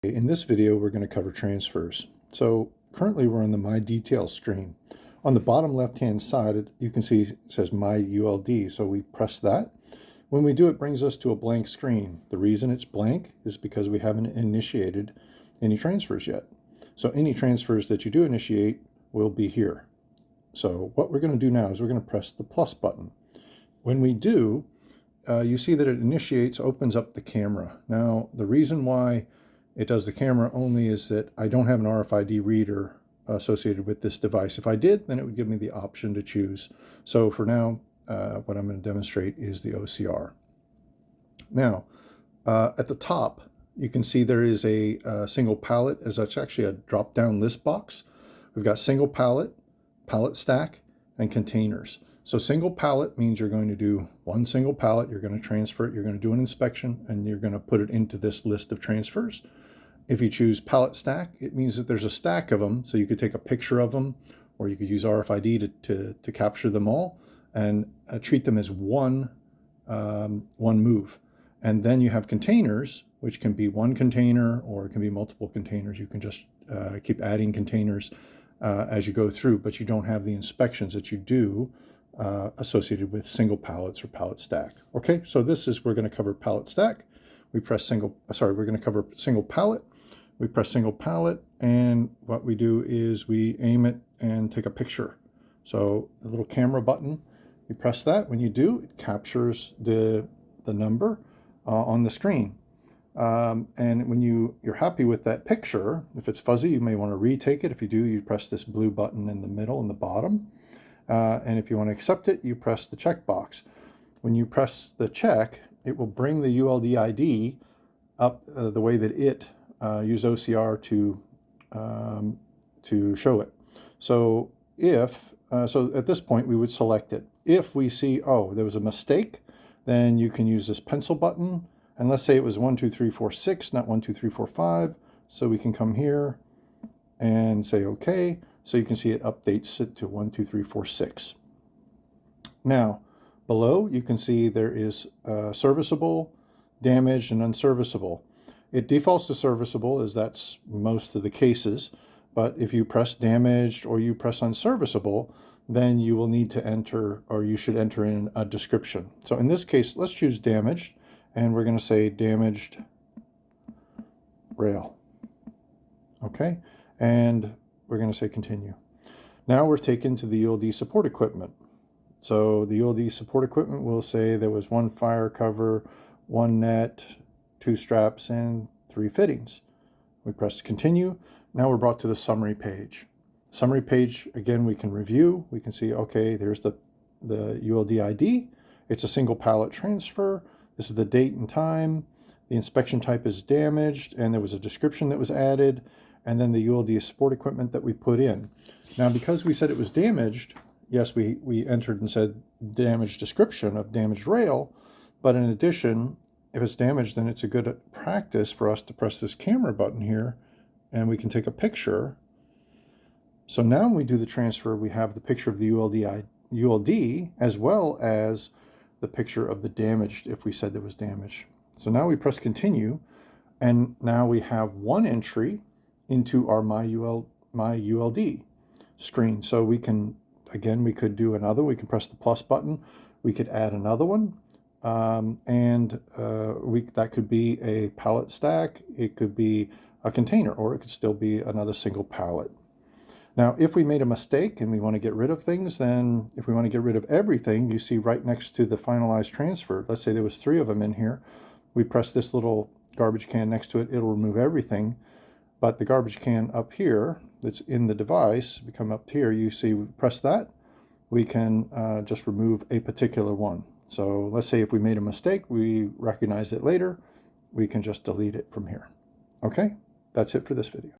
In this video, we're going to cover transfers. So currently we're on the My Details screen. On the bottom left-hand side, you can see it says My ULD. So we press that. When we do, it brings us to a blank screen. The reason it's blank is because we haven't initiated any transfers yet. So any transfers that you do initiate will be here. So what we're going to do now is we're going to press the plus button. When we do, you see that it initiates, opens up the camera. Now, the reason why it does the camera only is that I don't have an RFID reader associated with this device. If I did, then it would give me the option to choose. So for now, what I'm going to demonstrate is the OCR. Now, at the top, you can see there is a single pallet, as that's actually a drop-down list box. We've got single pallet, pallet stack, and containers. So single pallet means you're going to do one single pallet, you're going to transfer it, you're going to do an inspection, and you're going to put it into this list of transfers. If you choose pallet stack, it means that there's a stack of them, so you could take a picture of them, or you could use RFID to capture them all and treat them as one move. And then you have containers, which can be one container or it can be multiple containers. You can just keep adding containers as you go through, but you don't have the inspections that you do associated with single pallets or pallet stack. Okay, so we're going to cover pallet stack. We press we're going to cover single pallet. We press single pallet, and what we do is we aim it and take a picture. So the little camera button, you press that. When you do, it captures the number on the screen. And when you're happy with that picture, if it's fuzzy, you may want to retake it. If you do, you press this blue button in the middle and the bottom. And if you want to accept it, you press the check box. When you press the check, it will bring the ULD ID up the way that it used OCR to show it. So so at this point, we would select it. If we see, oh, there was a mistake, then you can use this pencil button. And let's say it was 1, 2, 3, 4, 6, not 1, 2, 3, 4, 5. So we can come here and say OK. So you can see it updates it to 1, 2, 3, 4, 6. Now, below, you can see there is serviceable, damaged, and unserviceable. It defaults to serviceable, as that's most of the cases. But if you press damaged or you press unserviceable, then you will need to enter, or you should enter in a description. So in this case, let's choose damaged, and we're going to say damaged rail. Okay, and we're going to say continue. Now we're taken to the ULD support equipment. So the ULD support equipment will say there was one fire cover, one net, 2 straps, and 3 fittings. We press continue. Now we're brought to the summary page. Summary page, again, we can review. We can see, okay, there's the ULD ID. It's a single pallet transfer. This is the date and time. The inspection type is damaged, and there was a description that was added, and then the ULD support equipment that we put in. Now, because we said it was damaged, yes, we entered and said damaged description of damaged rail, but in addition, if it's damaged, then it's a good practice for us to press this camera button here, and we can take a picture. So now when we do the transfer, we have the picture of the ULD as well as the picture of the damaged if we said there was damage. So now we press continue, and now we have one entry into our My ULD screen. So we can, again, we could do another. We can press the plus button. We could add another one. That could be a pallet stack. It could be a container, or it could still be another single pallet. Now, if we made a mistake and we want to get rid of things, then if we want to get rid of everything, you see right next to the finalized transfer, let's say there was 3 of them in here. We press this little garbage can next to it. It'll remove everything. But the garbage can up here that's in the device, we come up here, you see we press that, we can just remove a particular one. So let's say if we made a mistake, we recognize it later, we can just delete it from here. Okay, that's it for this video.